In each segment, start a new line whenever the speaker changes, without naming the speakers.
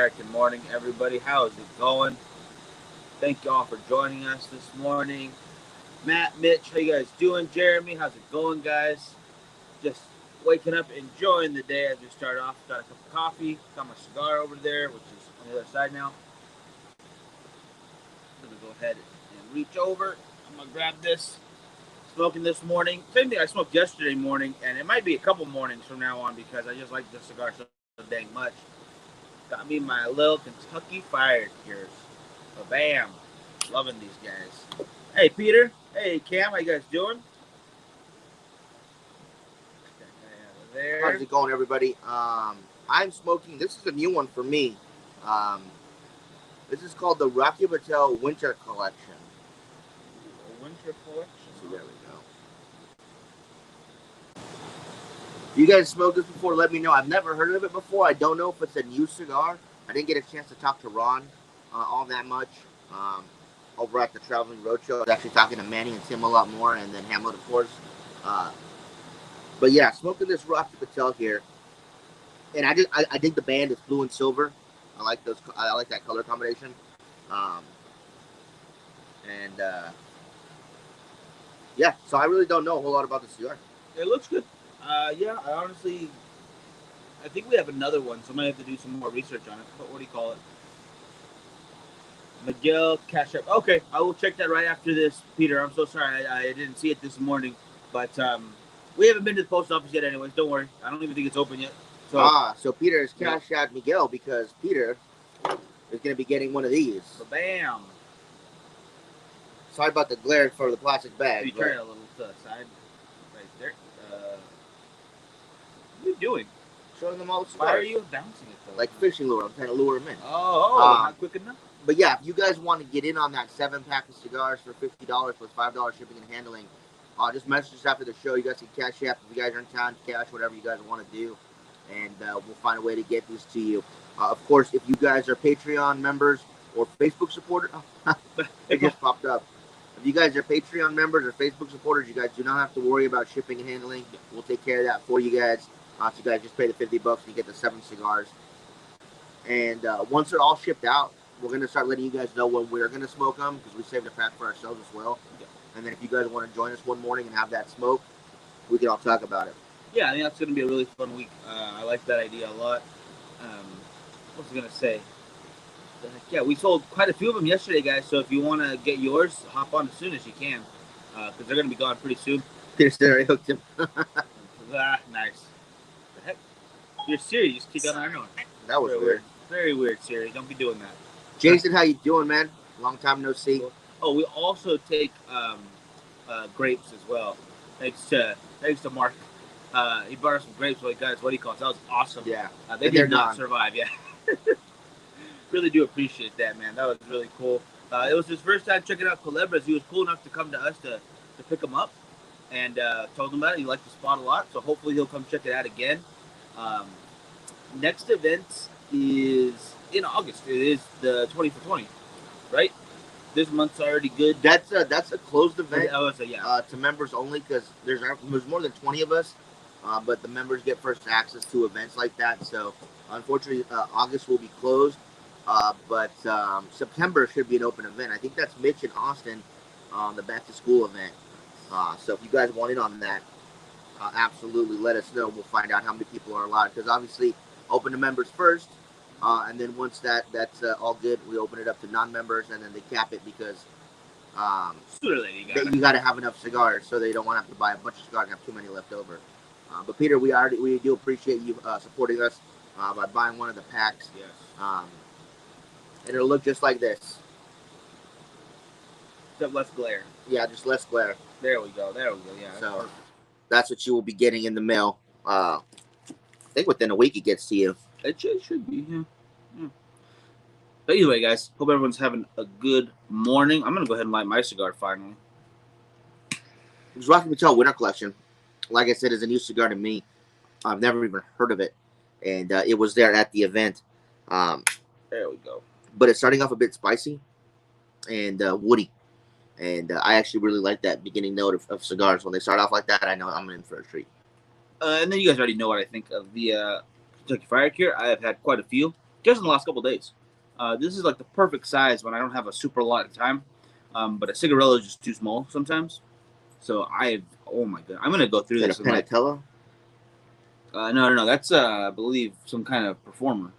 American morning, everybody. How is it going? Thank you all for joining us this morning. Matt, Mitch, how you guys doing? Jeremy, how's it going, guys? Just waking up, enjoying the day as we start off. Got a cup of coffee, got my cigar over there, which is on the other side now. I'm gonna go ahead and reach over. I'm gonna grab this. Smoking this morning. Same thing I smoked yesterday morning, and it might be a couple mornings from now on because I just like the cigar so dang much. Got me my little Kentucky Fire Cures. Bam. Loving these guys. Hey, Peter. Hey, Cam. How you guys doing?
There. How's it going, everybody? I'm smoking. This is a new one for me. This is called the Rocky Patel Winter Collection.
A winter collection?
So there we go. You guys smoked this before? Let me know. I've never heard of it before. I don't know if it's a new cigar. I didn't get a chance to talk to Ron all that much over at the Traveling Roadshow. I was actually talking to Manny and Tim a lot more, and then Hamlet, of course. But yeah, smoking this Rocky Patel here, and I think the band is blue and silver. I like those. I like that color combination. Yeah, so I really don't know a whole lot about the cigar.
It looks good. Yeah, I think we have another one, so I might have to do some more research on it. But what do you call it? Miguel Cash App. Okay, I will check that right after this, Peter. I'm so sorry I didn't see it this morning, but we haven't been to the post office yet anyways. Don't worry. I don't even think it's open yet.
So Peter is Cash App Miguel because Peter is going to be getting one of these.
Bam.
Sorry about the glare for the plastic bag.
You turn it a little to the side right there. What are you doing?
Showing them all the cigars.
Why are you bouncing it though?
Like fishing lure. I'm trying to lure them in.
Oh, not quick enough?
But yeah, if you guys want to get in on that 7-pack of cigars for $50 plus $5 shipping and handling, just message us after the show. You guys can Cash App if you guys are in town, cash, whatever you guys want to do. And we'll find a way to get this to you. Of course, if you guys are Patreon members or Facebook supporters, it just popped up. If you guys are Patreon members or Facebook supporters, you guys do not have to worry about shipping and handling. We'll take care of that for you guys. So you guys just pay the $50 and you get the 7 cigars. And once they're all shipped out, we're going to start letting you guys know when we're going to smoke them because we saved a pack for ourselves as well. Yeah. And then if you guys want to join us one morning and have that smoke, we can all talk about it.
Yeah, I think that's going to be a really fun week. I like that idea a lot. What was I going to say? Yeah, we sold quite a few of them yesterday, guys. So if you want to get yours, hop on as soon as you can because they're going to be gone pretty soon.
Peter's already hooked him.
Nice. The heck? Your Siri just kicked out our note.
That was weird.
Very weird, Siri. Don't be doing that.
Jason, how you doing, man? Long time no see.
Oh, we also take grapes as well. Thanks to Mark. He brought us some grapes. Like, guys, what do you call it? That was awesome.
Yeah.
They did not survive. Yeah. Really do appreciate that, man. That was really cool. It was his first time checking out Culebras. He was cool enough to come to us to pick him up and told him about it. He liked the spot a lot, so hopefully he'll come check it out again. Next event is in August. It is the 20 for 20, right? This month's already good.
That's a closed event.
Yeah.
To members only because there's more than 20 of us, but the members get first access to events like that. So unfortunately, August will be closed. But September should be an open event. I think that's Mitch and Austin on the back to school event. So if you guys want in on that, absolutely let us know. We'll find out how many people are allowed because obviously open to members first, and then once that's all good, we open it up to non-members, and then they cap it because you got to have enough cigars, so they don't want to have to buy a bunch of cigars and have too many left over. But Peter, we do appreciate you supporting us by buying one of the packs.
Yes.
And it'll look just like this.
Except less glare.
Yeah, just less glare.
There we go. Yeah.
So that's what you will be getting in the mail. I think within a week it gets to you.
It should be, yeah. But either way, guys, hope everyone's having a good morning. I'm going to go ahead and light my cigar finally.
It's Rocky Patel Winter Collection. Like I said, is a new cigar to me. I've never even heard of it. And it was there at the event.
There we go.
But it's starting off a bit spicy and woody. And I actually really like that beginning note of cigars. When they start off like that, I know I'm in for a treat.
And then you guys already know what I think of the Kentucky Fire Cure. I have had quite a few. just in the last couple of days. This is like the perfect size when I don't have a super lot of time. But a cigarillo is just too small sometimes. So oh my god, I'm gonna go through
Is
this.
that a Panatella?
No. That's I believe some kind of performer,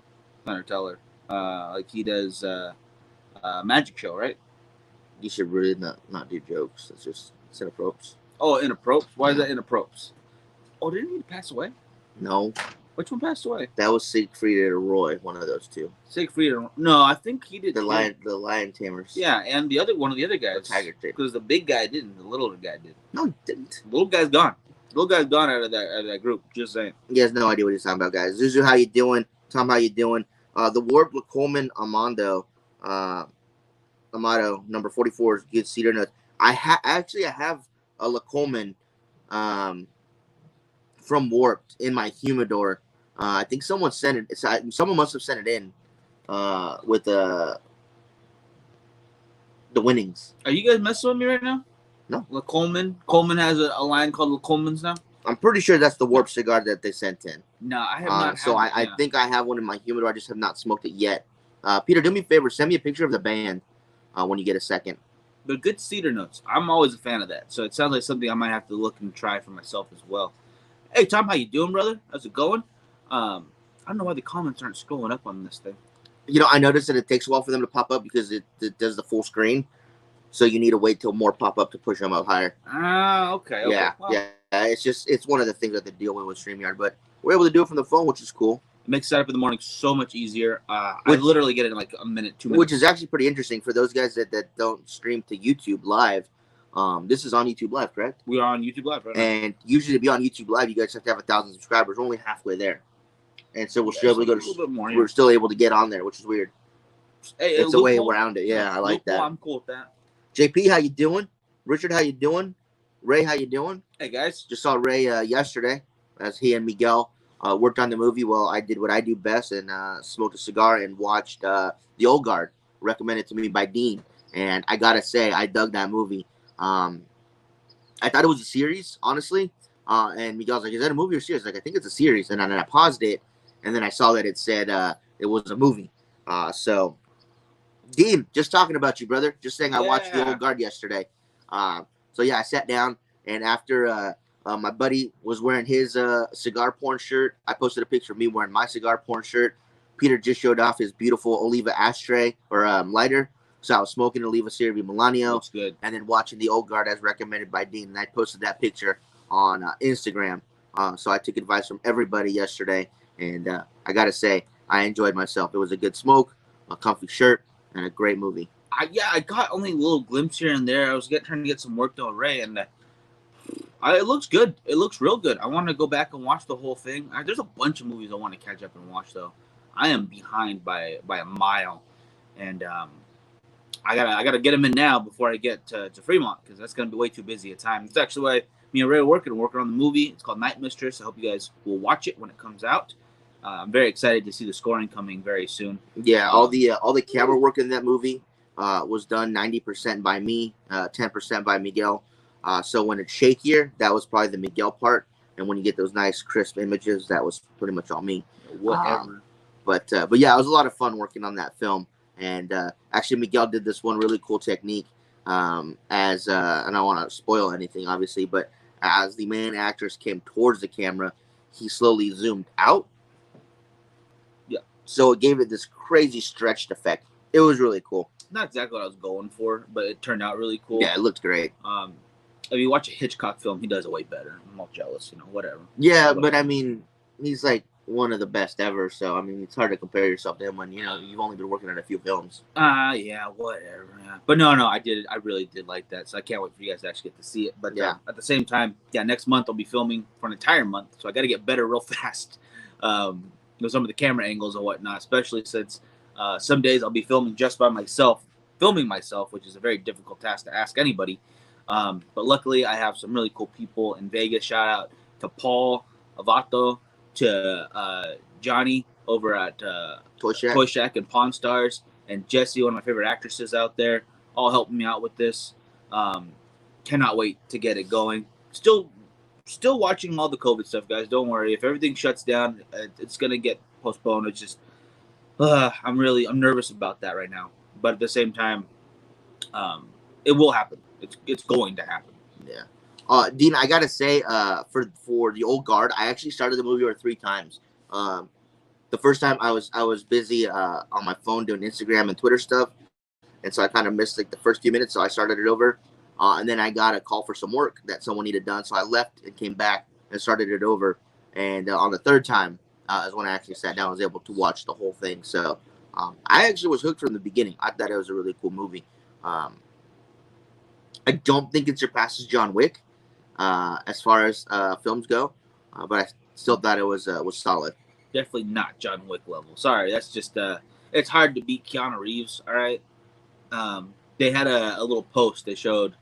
Teller. Like he does magic show, right?
You should really not do jokes. It's just inappropriate.
Oh, inappropriate. Why is that inappropriate? Oh, didn't he pass away?
No.
Which one passed away?
That was Siegfried or Roy, one of those two.
Siegfried or no, I think he did
the lion tamers.
Yeah, and one of the other guys.
The tiger did.
Because the big guy didn't, the little guy did.
No, he didn't.
The little guy's gone. Little guy's gone out of that group. Just saying.
He has no idea what he's talking about, guys. Zuzu, how you doing? Tom, how you doing? The Warp Coleman Amado, number 44 is good cedar nuts. I have a La Coleman from Warped in my humidor. I think someone sent it. Someone must have sent it in with the winnings.
Are you guys messing with me right now?
No.
La Coleman. Coleman has a line called La Coleman's now.
I'm pretty sure that's the Warped cigar that they sent in.
No, I have not.
So I think I have one in my humidor. I just have not smoked it yet. Peter, do me a favor. Send me a picture of the band when you get a second.
They're good cedar notes. I'm always a fan of that. So it sounds like something I might have to look and try for myself as well. Hey, Tom, how you doing, brother? How's it going? I don't know why the comments aren't scrolling up on this thing.
You know, I noticed that it takes a while for them to pop up because it does the full screen. So you need to wait till more pop up to push them up higher.
Okay.
Yeah, well, yeah. It's one of the things that they deal with StreamYard, but we're able to do it from the phone, which is cool.
It makes setup in the morning so much easier. I literally get it in like a minute, 2 minutes.
Which is actually pretty interesting for those guys that don't stream to YouTube Live. This is on YouTube Live, correct?
We are on YouTube Live right now.
And usually to be on YouTube Live, you guys have to have 1,000 subscribers. We're only halfway there. And so we're still able to go to, a little bit more, we're still able to get on there, which is weird. Hey, it's a way around it. Yeah, I like that.
I'm cool with that.
JP, how you doing? Richard, how you doing? Ray, how you doing?
Hey, guys.
Just saw Ray yesterday as he and Miguel worked on the movie. Well, I did what I do best and smoked a cigar and watched The Old Guard, recommended to me by Dean. And I got to say, I dug that movie. I thought it was a series, honestly. And Miguel's like, is that a movie or series? Like, I think it's a series. And then I paused it. And then I saw that it said it was a movie. So, Dean, just talking about you, brother. Just saying I watched The Old Guard yesterday. So, yeah, I sat down. And after my buddy was wearing his cigar porn shirt, I posted a picture of me wearing my cigar porn shirt. Peter just showed off his beautiful Oliva ashtray or lighter. So I was smoking Oliva Cervi Milanio.
Looks good.
And then watching The Old Guard as recommended by Dean. And I posted that picture on Instagram. So I took advice from everybody yesterday. And I got to say, I enjoyed myself. It was a good smoke, a comfy shirt, and a great movie.
I got only a little glimpse here and there. I was trying to get some work done, Ray, and it looks good. It looks real good. I want to go back and watch the whole thing. There's a bunch of movies I want to catch up and watch, though. I am behind by a mile, and I gotta get them in now before I get to Fremont because that's gonna be way too busy a time. It's actually why me and Ray are working on the movie. It's called Night Mistress. I hope you guys will watch it when it comes out. I'm very excited to see the scoring coming very soon.
Yeah, all the camera work in that movie was done 90% by me, 10% by Miguel. So when it's shakier, that was probably the Miguel part, and when you get those nice crisp images, that was pretty much all me.
Whatever.
But yeah, it was a lot of fun working on that film. And actually, Miguel did this one really cool technique. And I don't want to spoil anything, obviously, but as the main actress came towards the camera, he slowly zoomed out.
Yeah.
So it gave it this crazy stretched effect. It was really cool.
Not exactly what I was going for, but it turned out really cool.
Yeah, it looked great.
If you watch a Hitchcock film, he does it way better. I'm all jealous, whatever.
Yeah, but I mean, he's like one of the best ever. So I mean, it's hard to compare yourself to him when you've only been working on a few films.
Yeah, whatever. Yeah. But no, I really did like that. So I can't wait for you guys to actually get to see it. But
yeah,
at the same time, next month I'll be filming for an entire month, so I got to get better real fast. With some of the camera angles and whatnot, especially since some days I'll be filming just by myself, which is a very difficult task to ask anybody. But luckily, I have some really cool people in Vegas. Shout out to Paul Avato, to Johnny over at Toy Shack and Pawn Stars, and Jessie, one of my favorite actresses out there, all helping me out with this. Cannot wait to get it going. Still watching all the COVID stuff, guys. Don't worry. If everything shuts down, it's going to get postponed. It's just I'm nervous about that right now. But at the same time, it will happen. It's going to happen.
Yeah. Dean, I gotta say, for the old guard, I actually started the movie over 3 times. The first time I was busy on my phone doing Instagram and Twitter stuff, and so I kind of missed like the first few minutes. So I started it over, and then I got a call for some work that someone needed done. So I left and came back and started it over. And on the third time is when I actually sat down, and was able to watch the whole thing. So I actually was hooked from the beginning. I thought it was a really cool movie. Um, I don't think it surpasses John Wick as far as films go, but I still thought it was solid.
Definitely not John Wick level. Sorry, that's just it's hard to beat Keanu Reeves. All right. They had a little post they showed.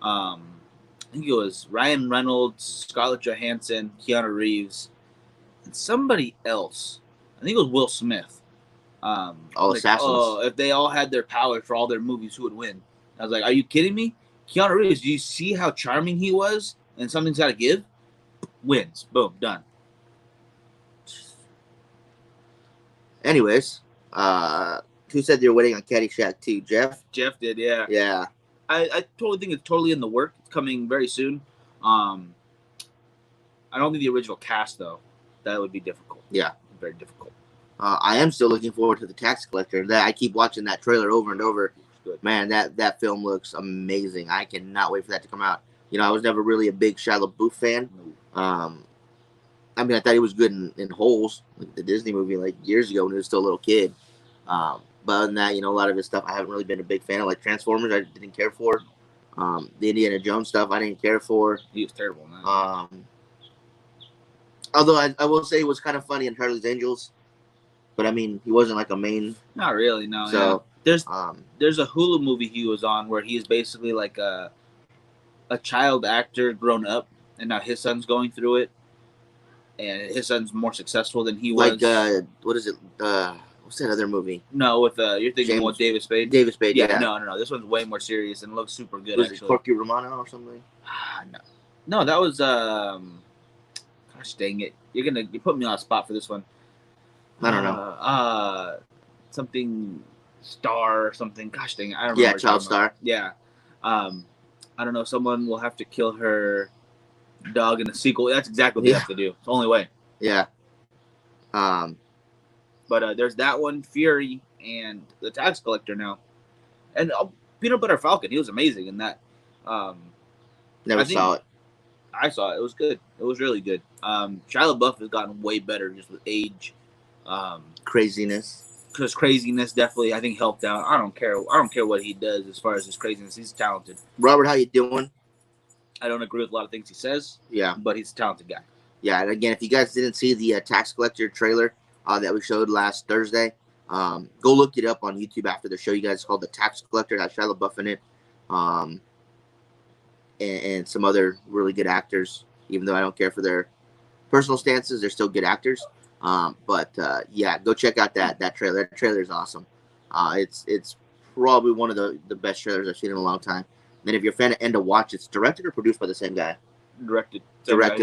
I think it was Ryan Reynolds, Scarlett Johansson, Keanu Reeves, and somebody else. I think it was Will Smith.
All assassins.
Oh, if they all had their powers for all their movies, who would win? I was like, are you kidding me? Keanu Reeves, do you see how charming he was? And something's got to give. Wins. Boom. Done.
Anyways, who said they're waiting on Caddyshack 2? Jeff?
Jeff did, yeah.
Yeah.
I totally think it's totally in the work. It's coming very soon. I don't think the original cast, though. That would be difficult.
Yeah.
Very difficult.
I am still looking forward to The Tax Collector. That I keep watching that trailer over and over.
Good.
Man, that film looks amazing. I cannot wait for that to come out. You know, I was never really a big Shia LaBeouf fan. I mean, I thought he was good in Holes, like the Disney movie, like years ago when he was still a little kid. But other than that, you know, a lot of his stuff I haven't really been a big fan of. Like Transformers, I didn't care for. The Indiana Jones stuff, I didn't care for.
He was terrible, man.
Although I will say it was kind of funny in Charlie's Angels, but I mean, he wasn't like a main.
Not really, no.
So
yeah. There's a Hulu movie he was on where he's basically like a child actor grown up, and now his son's going through it, and his son's more successful than he was.
Like what is it? What's that other movie?
No, with you're thinking with David Spade.
David Spade, yeah.
No. This one's way more serious and looks super good.
Was it Corky Romano or something?
No, that was gosh dang it! You put me on a spot for this one.
I don't know.
Something Star or something. Gosh dang it! I don't remember.
Yeah, Child Star.
Yeah. I don't know. Someone will have to kill her dog in the sequel. That's exactly what they have to do. It's the only way.
Yeah.
But there's that one, Fury, and The Tax Collector now, and Peanut Butter Falcon. He was amazing in that.
Never saw it.
I saw it. It was good. It was really good. Shia LaBeouf has gotten way better just with age.
Craziness.
Because craziness definitely, I think, helped out. I don't care what he does as far as his craziness. He's talented.
Robert, how you doing?
I don't agree with a lot of things he says.
Yeah.
But he's a talented guy.
Yeah, and again, if you guys didn't see the Tax Collector trailer that we showed last Thursday, go look it up on YouTube after the show. You guys, it's called The Tax Collector. It has Shia LaBeouf in it. And some other really good actors. Even though I don't care for their personal stances, they're still good actors. But yeah, go check out that trailer. That trailer is awesome. It's probably one of the best trailers I've seen in a long time. And if you're a fan of End of Watch, it's directed or produced by the same guy.
Directed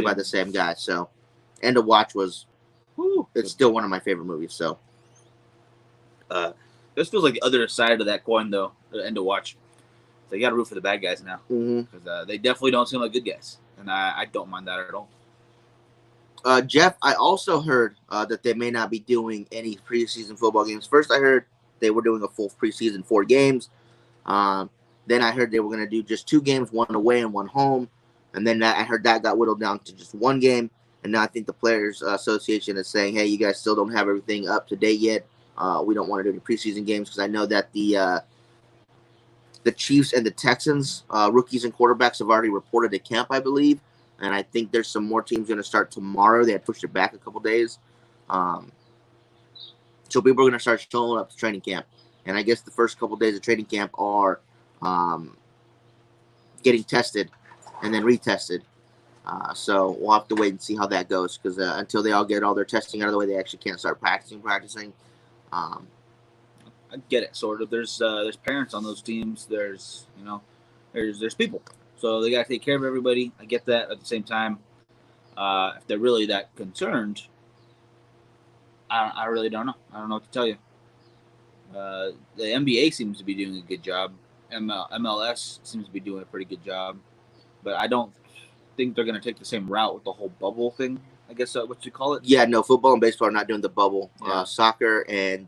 by the same guy. So End of Watch it's still one of my favorite movies. So
this feels like the other side of that coin, though. The End of Watch. So you got to root for the bad guys now, because they definitely don't seem like good guys, and I don't mind that at all.
Jeff, I also heard that they may not be doing any preseason football games. First, I heard they were doing a full preseason 4 games. Then I heard they were going to do just 2 games, 1 away and 1 home. And then I heard that got whittled down to just 1 game. And now I think the Players Association is saying, hey, you guys still don't have everything up to date yet. We don't want to do the preseason games because I know that the Chiefs and the Texans, rookies and quarterbacks, have already reported to camp, I believe. And I think there's some more teams going to start tomorrow. They had pushed it back a couple days. So people are going to start showing up to training camp. And I guess the first couple days of training camp are getting tested and then retested. So we'll have to wait and see how that goes, because until they all get all their testing out of the way, they actually can't start practicing.
I get it, sort of. There's parents on those teams. There's people, so they got to take care of everybody. I get that. At the same time, if they're really that concerned, I really don't know. I don't know what to tell you. The NBA seems to be doing a good job. MLS seems to be doing a pretty good job, but I don't think they're going to take the same route with the whole bubble thing. I guess what you call it.
Yeah, no, football and baseball are not doing the bubble.
Yeah.
Soccer and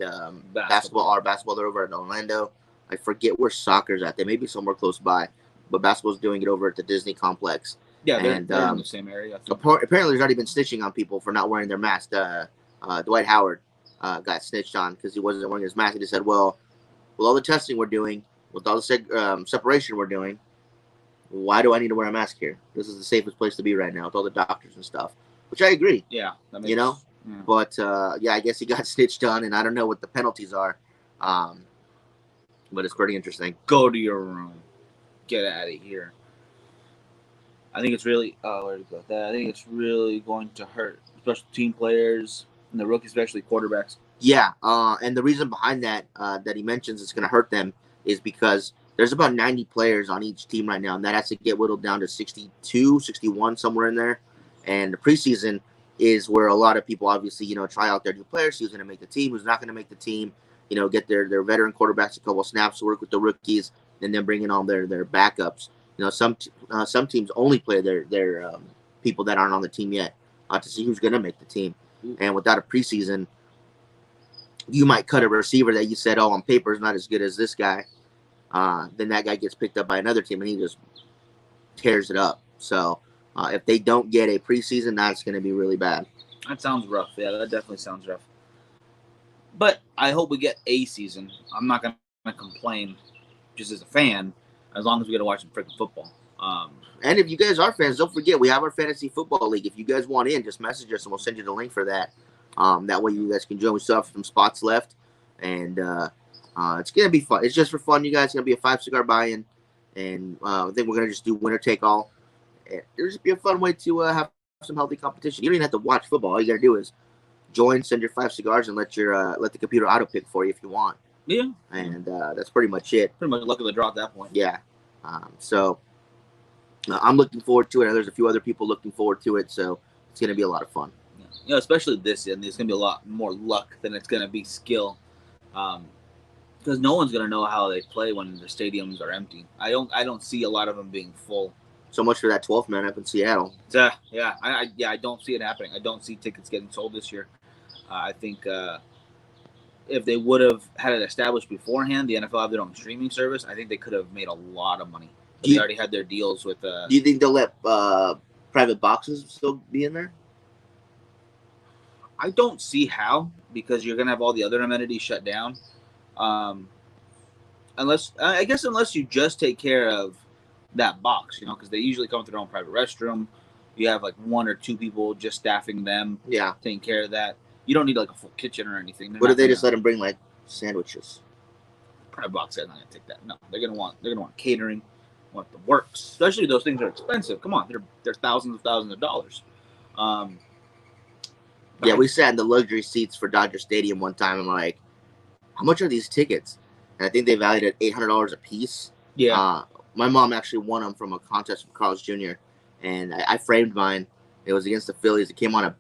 basketball are. Basketball, they're over in Orlando. I forget where soccer's at. They may be somewhere close by, but basketball's doing it over at the Disney complex.
Yeah, they're in the same area.
Apparently, there's already been snitching on people for not wearing their mask. Dwight Howard got snitched on because he wasn't wearing his mask. He just said, well, with all the testing we're doing, with all the separation we're doing, why do I need to wear a mask here? This is the safest place to be right now with all the doctors and stuff, which I agree.
Yeah.
Yeah. But, I guess he got snitched on, and I don't know what the penalties are. But it's pretty interesting.
Go to your room. Get out of here. I think it's really I think it's really going to hurt special team players and the rookies, especially quarterbacks.
Yeah, and the reason behind that that he mentions it's going to hurt them is because there's about 90 players on each team right now, and that has to get whittled down to 62, 61, somewhere in there. And the preseason is where a lot of people obviously, try out their new players, who's going to make the team, who's not going to make the team, get their veteran quarterbacks a couple of snaps, work with the rookies, and then bring in all their backups. Some teams only play their people that aren't on the team yet to see who's going to make the team. And without a preseason, you might cut a receiver that you said, on paper is not as good as this guy. Then that guy gets picked up by another team, and he just tears it up. So if they don't get a preseason, that's going to be really bad.
That sounds rough. Yeah, that definitely sounds rough. But I hope we get a season. I'm not going to complain just as a fan, as long as we get to watch some freaking football.
And if you guys are fans, don't forget, we have our fantasy football league. If you guys want in, just message us, and we'll send you the link for that. That way you guys can join. We still have some spots left, and it's going to be fun. It's just for fun, you guys. It's going to be a 5-cigar buy-in, and I think we're going to just do winner take all. It'll just be a fun way to have some healthy competition. You don't even have to watch football. All you got to do is join, send your 5 cigars, and let the computer auto pick for you if you want.
Yeah.
And that's pretty much it.
Pretty much luck of the draw at that point.
Yeah. So I'm looking forward to it. There's a few other people looking forward to it, so it's going to be a lot of fun.
Yeah. Especially this end, there's going to be a lot more luck than it's going to be skill. Because no one's going to know how they play when the stadiums are empty. I don't see a lot of them being full.
So much for that 12th man up in Seattle.
Yeah, I don't see it happening. I don't see tickets getting sold this year. I think if they would have had it established beforehand, the NFL have their own streaming service, I think they could have made a lot of money. They already had their deals with. Do
you think they'll let private boxes still be in there?
I don't see how, because you're gonna have all the other amenities shut down. Unless you just take care of that box, because they usually come with their own private restroom. You have like 1 or 2 people just staffing them, taking care of that. You don't need like a full kitchen or anything.
What if they just let them bring like sandwiches?
Private box is not gonna take that. No, they're gonna want catering, want the works. Especially those things are expensive. Come on, they're thousands of dollars.
Yeah, we sat in the luxury seats for Dodger Stadium one time, and like, how much are these tickets? And I think they valued at $800 a piece.
Yeah.
My mom actually won them from a contest from Carl's Jr., and I framed mine. It was against the Phillies. It came on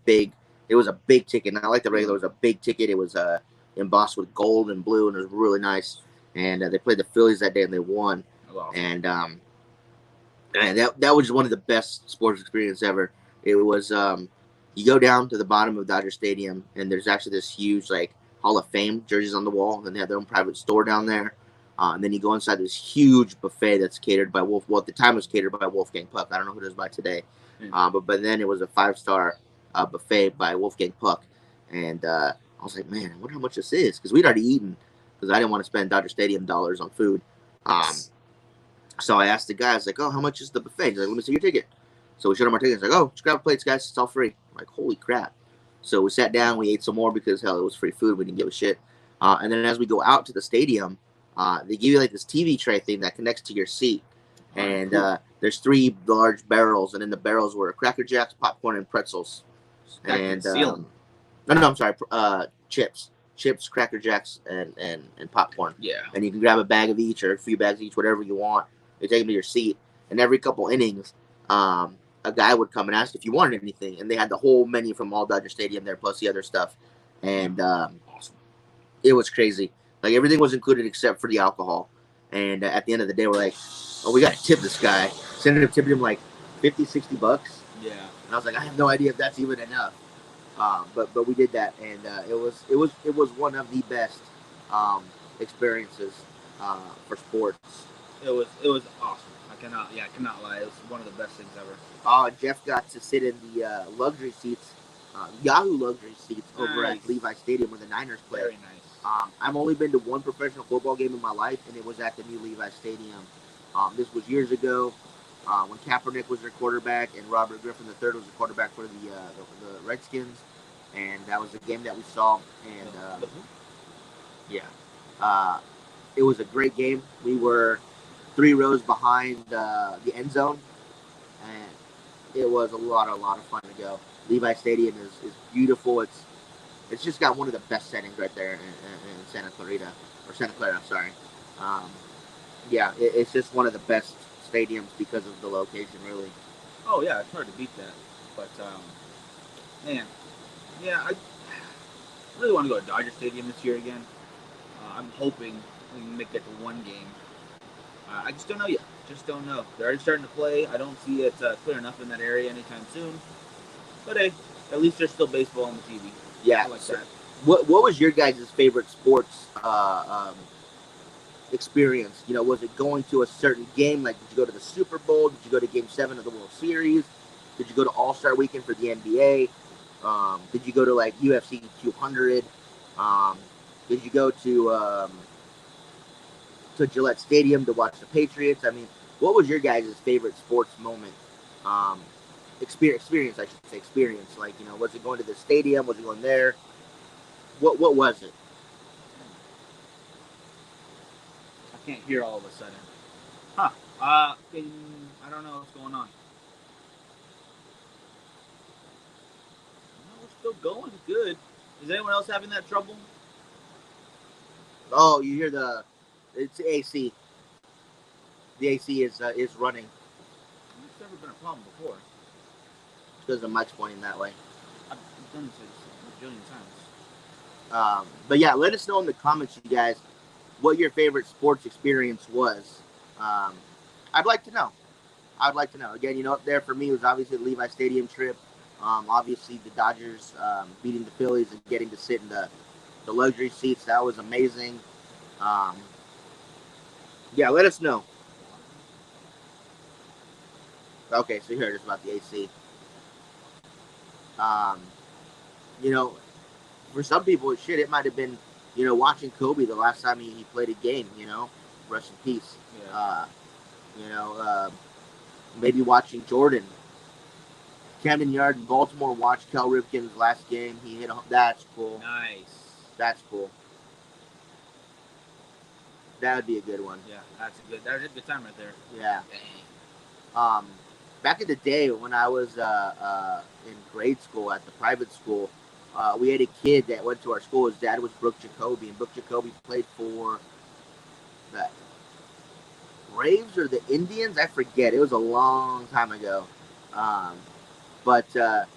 it was a big ticket. Not like the regular, it was a big ticket. It was embossed with gold and blue, and it was really nice. And they played the Phillies that day, and they won.
Wow.
And that was one of the best sports experience ever. It was you go down to the bottom of Dodger Stadium, and there's actually this huge like Hall of Fame jerseys on the wall, and they have their own private store down there. And then you go inside this huge buffet that's catered by Wolf. Well, at the time it was catered by Wolfgang Puck. I don't know who it is by today. But then it was a 5-star buffet by Wolfgang Puck. And I was like, man, I wonder how much this is. Because we'd already eaten. Because I didn't want to spend Dodger Stadium dollars on food. So I asked the guy, I was like, oh, how much is the buffet? He's like, let me see your ticket. So we showed him our tickets. Like, oh, just grab plates, guys. It's all free. I'm like, holy crap. So we sat down. We ate some more because, hell, it was free food. We didn't give a shit. And then as we go out to the stadium, they give you like this TV tray thing that connects to your seat. And there's 3 large barrels. And in the barrels were Cracker Jacks, popcorn, and pretzels. And no, I'm sorry. Chips, Cracker Jacks, and popcorn.
Yeah.
And you can grab a bag of each or a few bags of each, whatever you want. They take them to your seat. And every couple innings, a guy would come and ask if you wanted anything. And they had the whole menu from all Dodger Stadium there, plus the other stuff. And it was crazy. Like everything was included except for the alcohol. And at the end of the day, we're like, oh, we got to tip this guy. So ended up tipping him like 50, $60.
Yeah.
And I was like, I have no idea if that's even enough. But we did that, and it was one of the best experiences for sports.
It was awesome. I cannot lie. It was one of the best things ever.
Jeff got to sit in the luxury seats, Yahoo luxury seats over
Nice.
at Levi Stadium where the Niners play.
Very nice.
I've only been to one professional football game in my life, and it was at the new Levi Stadium. This was years ago when Kaepernick was their quarterback and Robert Griffin III was the quarterback for the Redskins. And that was the game that we saw. And yeah, it was a great game. We were 3 rows behind the end zone, and it was a lot of fun to go. Levi Stadium is beautiful. It's just got one of the best settings right there in Santa Clara. Sorry. Yeah, it's just one of the best stadiums because of the location, really.
Oh yeah, it's hard to beat that. But man, yeah, I really want to go to Dodger Stadium this year again. I'm hoping we can make it to one game. I just don't know yet. Just don't know. They're already starting to play. I don't see it clear enough in that area anytime soon. But hey, at least there's still baseball on the TV.
Yeah,
I like that.
What was your guys' favorite sports experience? You know, was it going to a certain game? Like, did you go to the Super Bowl? Did you go to Game 7 of the World Series? Did you go to All-Star Weekend for the NBA? Did you go to, like, UFC 200? Did you go to Gillette Stadium to watch the Patriots? I mean, what was your guys' favorite sports moment? Experience, I should say. Experience. Like, you know, was it going to the stadium? Was it going there? What was it?
I can't hear all of a sudden. Huh. I don't know what's going on. No, we're still going good. Is anyone else having that trouble?
Oh, you hear it's AC. The AC is running.
It's never been a problem before.
It's because the mic's pointing that way.
I've done this a bajillion times.
But yeah, let us know in the comments, you guys, what your favorite sports experience was. I'd like to know. Again, you know, up there for me was obviously the Levi Stadium trip. Obviously the Dodgers beating the Phillies and getting to sit in the luxury seats. That was amazing. Yeah, let us know. Okay, so you heard us about the AC. You know, for some people, it might have been, you know, watching Kobe the last time he played a game, you know, rest in peace.
Yeah.
You know, maybe watching Jordan. Camden Yard in Baltimore, watched Cal Ripken's last game. He hit that's cool.
Nice.
That's cool. That would be a good one.
Yeah, that was a good time right there.
Yeah. Back in the day when I was in grade school at the private school, we had a kid that went to our school. His dad was Brooke Jacoby, and Brooke Jacoby played for the Braves or the Indians. I forget. It was a long time ago. But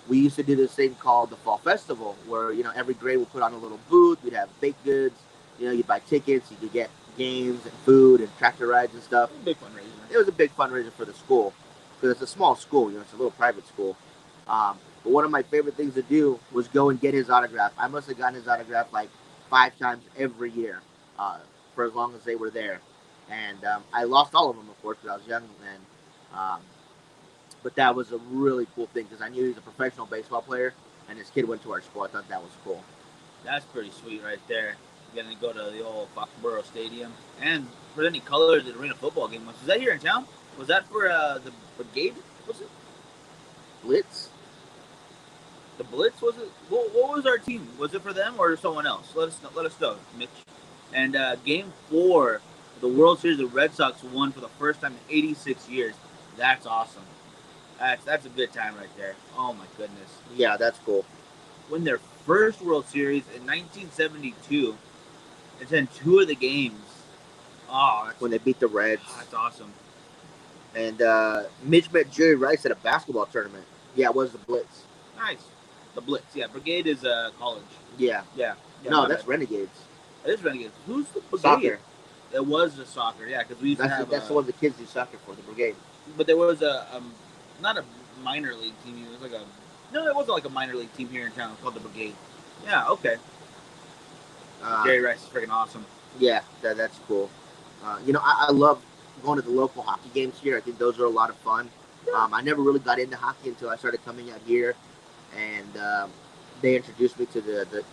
we used to do this thing called the Fall Festival, where, you know, every grade would put on a little booth. We'd have baked goods. You know, you'd buy tickets. You could get games and food and tractor rides and stuff.
Big fundraiser.
It was a big fundraiser for the school because it's a small school. You know, it's a little private school. But one of my favorite things to do was go and get his autograph. I must have gotten his autograph like 5 times every year for as long as they were there. And I lost all of them, of course, because I was young then. But that was a really cool thing because I knew he was a professional baseball player, and his kid went to our school. I thought that was cool.
That's pretty sweet right there. You're going to go to the old Foxborough Stadium. And for any colors, the arena football game was that here in town? Was that for the Brigade? Was it
Blitz?
The Blitz? Was it? What was our team? Was it for them or someone else? Let us know, Mitch. And Game 4, the World Series, the Red Sox won for the first time in 86 years. That's awesome. That's a good time right there. Oh my goodness.
Yeah, that's cool.
Win their first World Series in 1972. And then 2 of the games. Oh,
when they beat the Reds.
That's awesome.
And Mitch met Jerry Rice at a basketball tournament. Yeah, it was the Blitz.
Nice. The Blitz. Yeah, Brigade is college.
Yeah.
Yeah.
No, that's Renegades.
It is Renegades. Who's the brigade?
Soccer.
It was the soccer, yeah, because we used to have.
That's the one the kids do soccer for, the brigade.
But there was not a minor league team. It was like no, it wasn't like a minor league team here in town. It was called the Brigade. Yeah, okay. Jerry Rice is freaking awesome.
Yeah, that's cool. I love going to the local hockey games here. I think those are a lot of fun. I never really got into hockey until I started coming out here, and they introduced me to the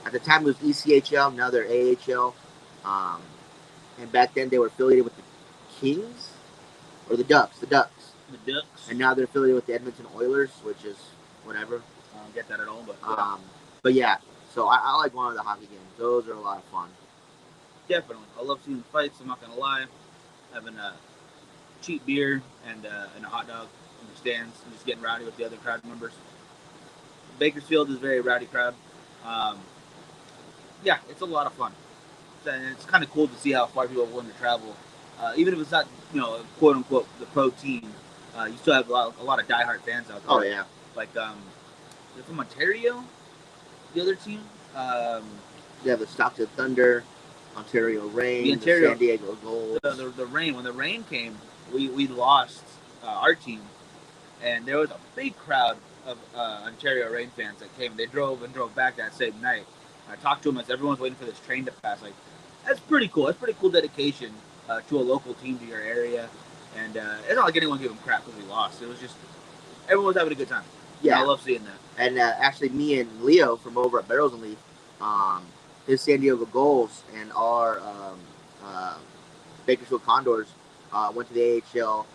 at the time it was ECHL. Now they're AHL, and back then they were affiliated with the Kings or the Ducks.
The Ducks.
And now they're affiliated with the Edmonton Oilers, which is whatever.
I don't get that at all, but
but yeah. So I like going to the hockey games. Those are a lot of fun.
Definitely, I love seeing fights. I'm not gonna lie. Having a cheap beer and a hot dog in the stands and just getting rowdy with the other crowd members. Bakersfield is a very rowdy crowd. Yeah, it's a lot of fun. And it's kind of cool to see how far people are willing to travel. Even if it's not, quote unquote, the pro team, you still have a lot of diehard fans out there.
Oh yeah.
Like, they're from Ontario, the other team.
They have the Stockton Thunder, Ontario Reign, the San Diego Gold.
The Reign. When the Reign came, we lost our team, and there was a big crowd of Ontario Reign fans that came. They drove back that same night. I talked to them as everyone's waiting for this train to pass. Like, that's pretty cool. That's pretty cool dedication to a local team, to your area. And it's not like anyone gave them crap because we lost. It was just everyone was having a good time.
Yeah,
I love seeing that.
And actually, me and Leo from over at Barrels and Leaf, his San Diego Gulls and our Bakersfield Condors went to the AHL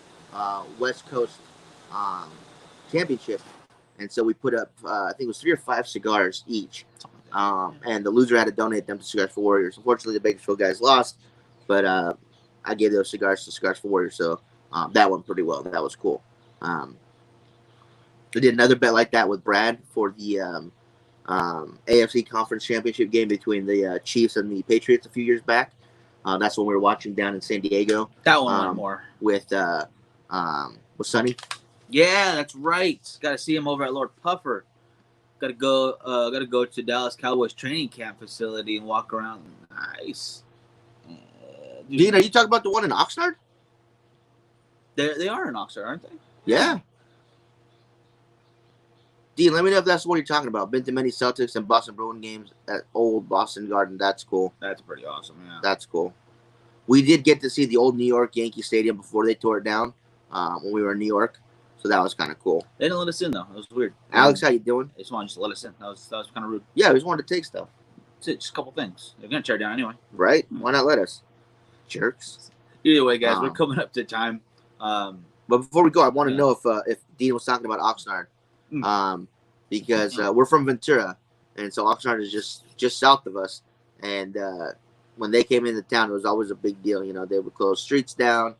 West Coast Championship, and so we put up I think it was 3 or 5 cigars each, and the loser had to donate them to Cigars for Warriors. Unfortunately, the Bakersfield guys lost, but I gave those cigars to Cigars for Warriors, so that went pretty well. That was cool. I did another bet like that with Brad for the AFC Conference Championship game between the Chiefs and the Patriots a few years back. That's when we were watching down in San Diego.
That one went more
with Sonny.
Yeah, that's right. Got to see him over at Lord Puffer. Got to go to Dallas Cowboys training camp facility and walk around. Nice.
Dean, are you talking about the one in Oxnard?
They are in Oxnard, aren't they?
Yeah. Dean, let me know if that's what you're talking about. Been to many Celtics and Boston Bruin games at old Boston Garden. That's cool.
That's pretty awesome, yeah.
That's cool. We did get to see the old New York Yankee Stadium before they tore it down when we were in New York. So that was kind of cool.
They didn't let us in, though. It was weird.
Alex, how you doing?
They just wanted to let us in. That was kind of rude.
Yeah, we just wanted to take stuff.
That's it. Just a couple things. They're going to tear it down anyway.
Right? Why not let us? Jerks.
Either way, guys, we're coming up to time.
But before we go, I want to know if Dean was talking about Oxnard. Because we're from Ventura, and so Oxnard is just south of us. And when they came into town, it was always a big deal. They would close streets down.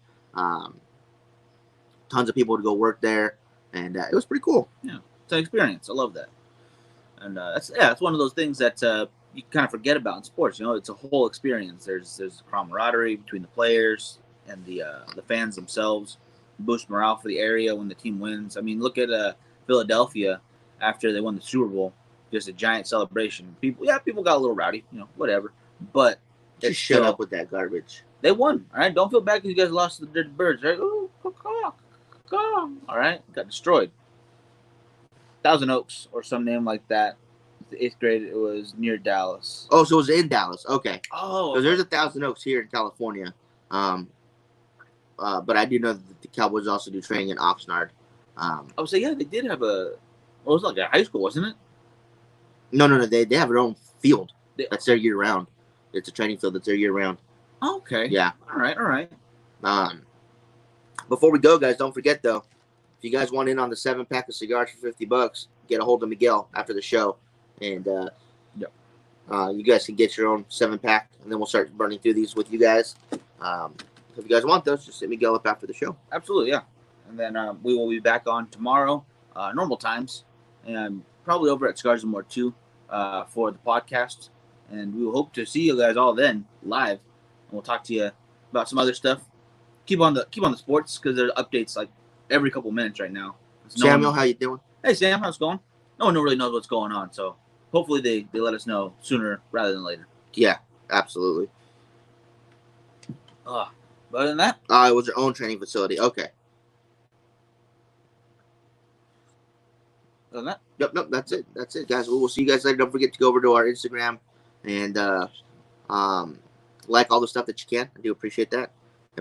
Tons of people would go work there, and it was pretty cool.
Yeah, it's an experience. I love that. And it's one of those things that you kind of forget about in sports. It's a whole experience. There's camaraderie between the players and the fans themselves. Boost morale for the area when the team wins. I mean, look at Philadelphia. After they won the Super Bowl, just a giant celebration. People got a little rowdy, whatever. But
just shut up with that garbage.
They won, all right? Don't feel bad because you guys lost to the Birds, right? Oh, all right? Got destroyed. Thousand Oaks or some name like that. The 8th grade, it was near Dallas.
Oh, so it was in Dallas. Okay.
Oh.
So there's a Thousand Oaks here in California. But I do know that the Cowboys also do training in Oxnard.
I would say, yeah, they did have it was like a high school, wasn't it?
No. They have their own field. That's their year round. It's a training field that's their year round.
Okay.
Yeah.
All right.
Before we go, guys, don't forget though, if you guys want in on the 7-pack of cigars for $50, get a hold of Miguel after the show, and you guys can get your own 7-pack, and then we'll start burning through these with you guys. If you guys want those, just hit Miguel up after the show.
Absolutely, yeah. And then we will be back on tomorrow. Normal times, and probably over at Cigars and More too for the podcast. And we will hope to see you guys all then live, and we'll talk to you about some other stuff. Keep on the sports because there's updates like every couple minutes right now.
Samuel, how you doing?
Hey Sam, how's it going? No one really knows what's going on, so hopefully they let us know sooner rather than later.
Yeah, Absolutely.
But other than that,
It was their own training facility. Okay.
other than that,
Yep. That's it. That's it, guys. We'll see you guys later. Don't forget to go over to our Instagram and like all the stuff that you can. I do appreciate that.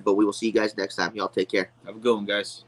But we will see you guys next time. Y'all take care.
have a good one, guys.